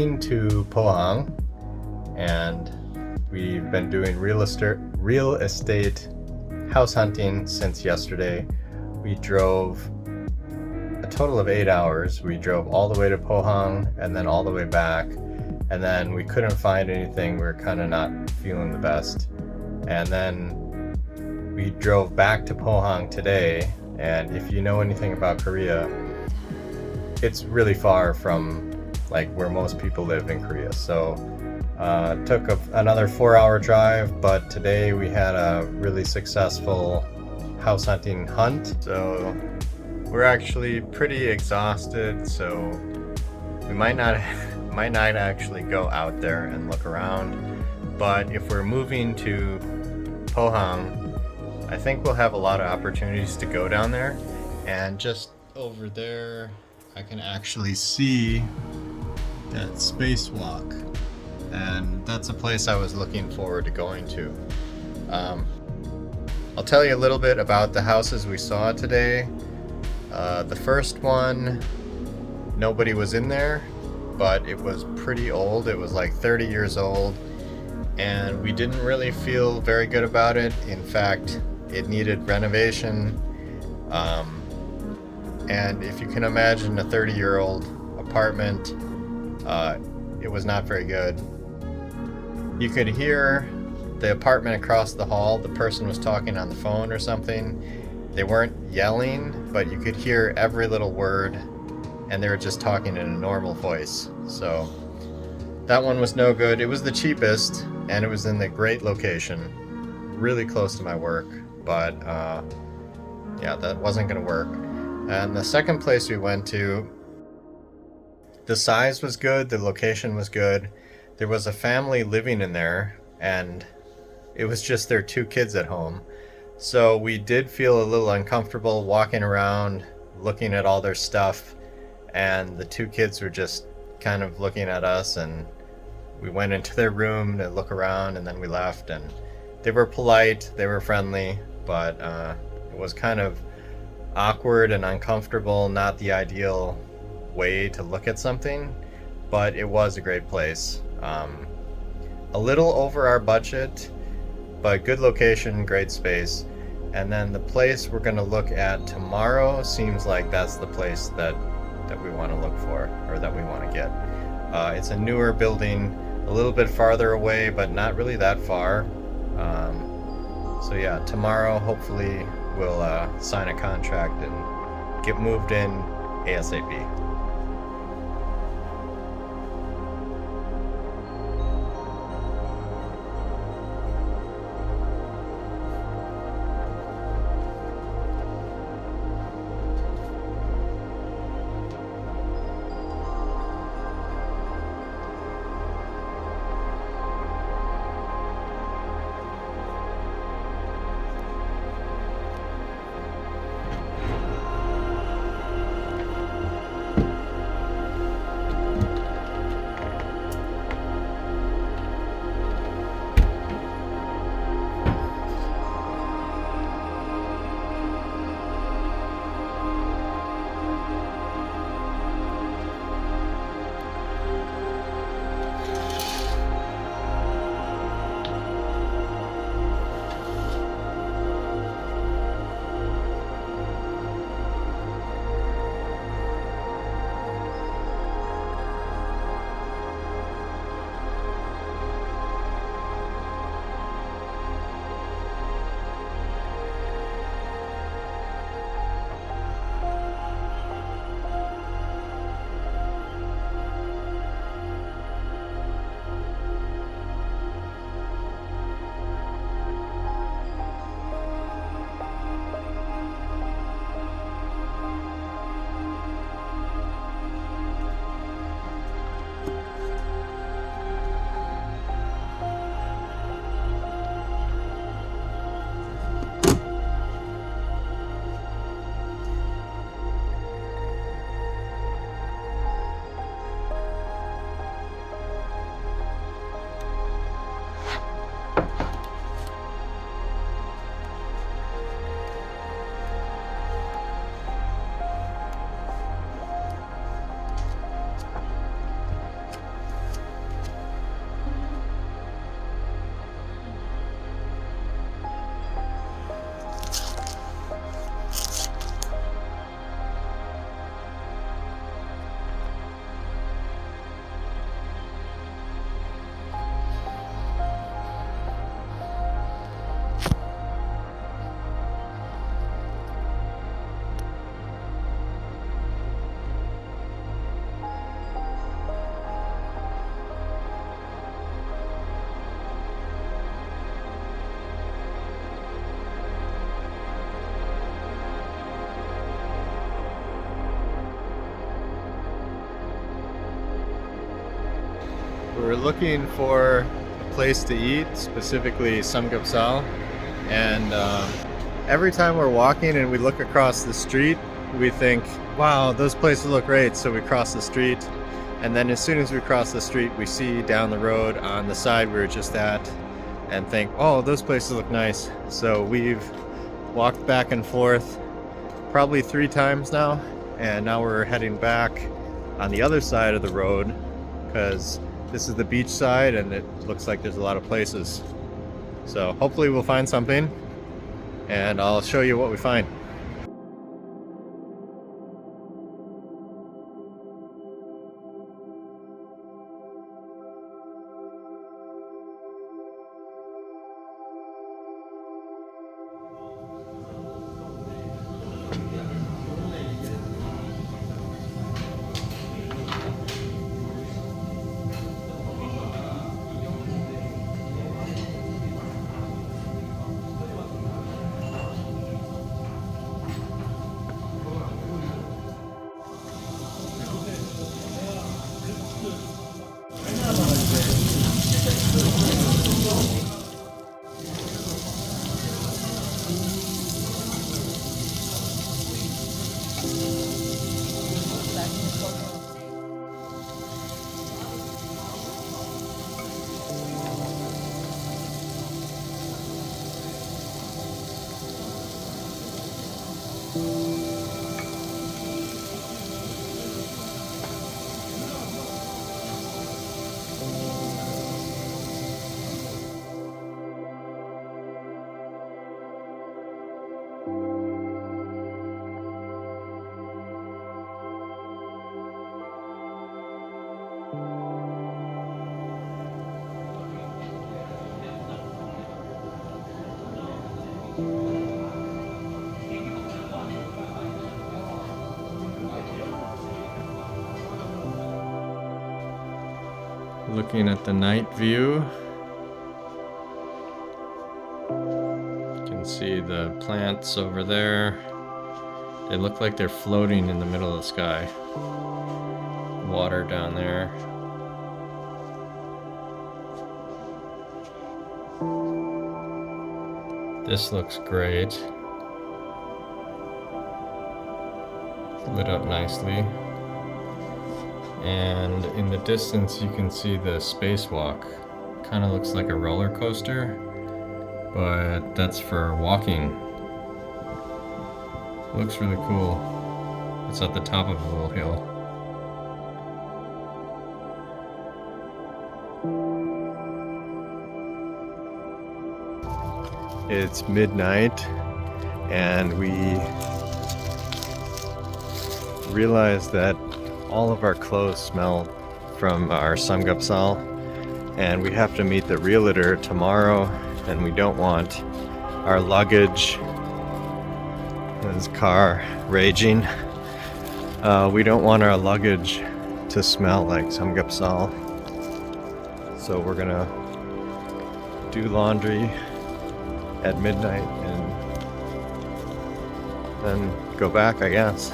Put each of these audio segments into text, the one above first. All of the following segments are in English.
moving to Pohang, and we've been doing real estate house hunting since yesterday. We drove a total of 8 hours. We drove all the way to Pohang and then all the way back, and then we couldn't find anything. We were kind of not feeling the best, and then we drove back to Pohang today. And if you know anything about Korea, it's really far from like where most people live in Korea. So took another 4-hour drive, but today we had a really successful house hunting hunt. So we're actually pretty exhausted, so we might not actually go out there and look around. But if we're moving to Pohang, I think we'll have a lot of opportunities to go down there. And just over there, I can actually see that spacewalk, and that's a place I was looking forward to going to. I'll tell you a little bit about the houses we saw today. The first one, nobody was in there, but it was pretty old. It was like 30 years old, and we didn't really feel very good about it. In fact, it needed renovation. And if you can imagine a 30-year-old apartment, it was not very good. You could hear the apartment across the hall. The person was talking on the phone or something. They weren't yelling, but you could hear every little word, and they were just talking in a normal voice. So that one was no good. It was the cheapest, and it was in the great location, really close to my work, but yeah, that wasn't going to work. And the second place we went to, the size was good, the location was good. There was a family living in there, and it was just their 2 kids at home. So we did feel a little uncomfortable walking around, looking at all their stuff, and the 2 kids were just kind of looking at us, and we went into their room to look around, and then we left. And they were polite, they were friendly, but it was kind of awkward and uncomfortable, not the ideal way to look at something, but it was a great place. A little over our budget, but good location, great space. And then the place we're going to look at tomorrow seems like that's the place that we want to look for, or that we want to get. It's a newer building, a little bit farther away, but not really that far. So yeah, tomorrow hopefully we'll sign a contract and get moved in ASAP. We're looking for a place to eat, specifically samgyeopsal, and every time we're walking and we look across the street, we think, wow, those places look great, so we cross the street, and then as soon as we cross the street, we see down the road on the side we were just at and think, oh, those places look nice. So we've walked back and forth probably 3 times now, and now we're heading back on the other side of the road because this is the beach side and it looks like there's a lot of places. So hopefully we'll find something and I'll show you what we find. Looking at the night view, you can see the plants over there. They look like they're floating in the middle of the sky. Water down there. This looks great. Lit up nicely. And in the distance you can see the spacewalk. Kind of looks like a roller coaster, but that's for walking. Looks really cool. It's at the top of a little hill. It's midnight and we realized that all of our clothes smell from our samgyeopsal, and we have to meet the realtor tomorrow, and we don't want our luggage, his car raging, we don't want our luggage to smell like samgyeopsal, so we're gonna do laundry at midnight and then go back, I guess.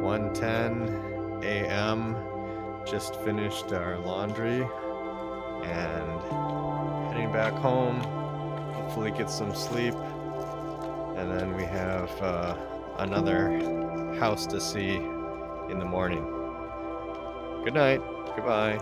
(1:10 a.m.) Just finished our laundry and heading back home. Hopefully get some sleep, and then we have another house to see in the morning. Good night. Goodbye.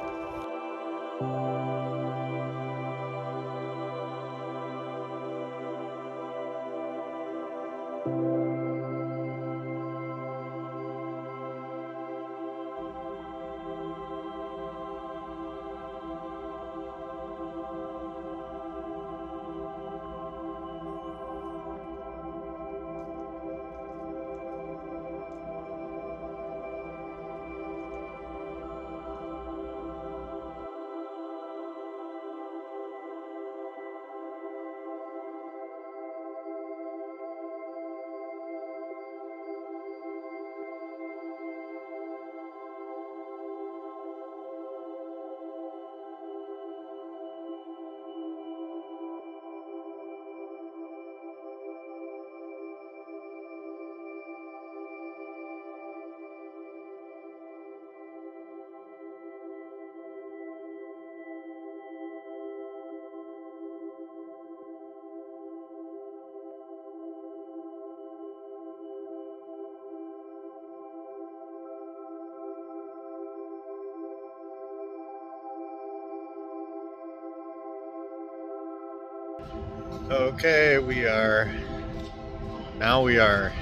Okay, we are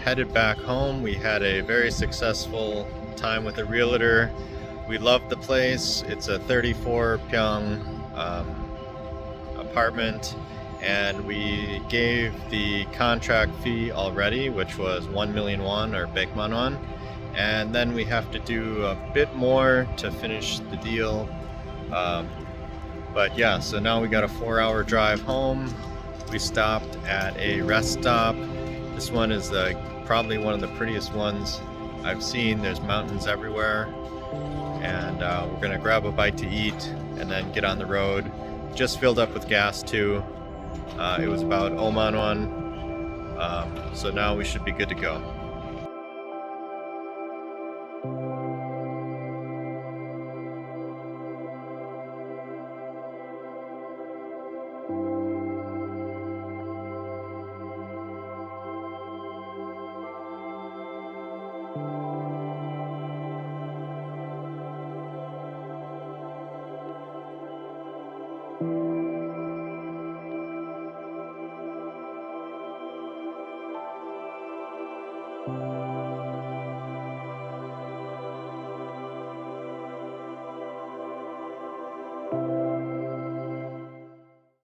headed back home. We had a very successful time with the realtor. We loved the place. It's a 34 pyong apartment, and we gave the contract fee already, which was 1 million won or Baekman won, and then we have to do a bit more to finish the deal. But yeah, so now we got a 4-hour drive home. We stopped at a rest stop. This one is probably one of the prettiest ones I've seen. There's mountains everywhere, and we're gonna grab a bite to eat and then get on the road. Just filled up with gas too. It was about Oman won, so now we should be good to go.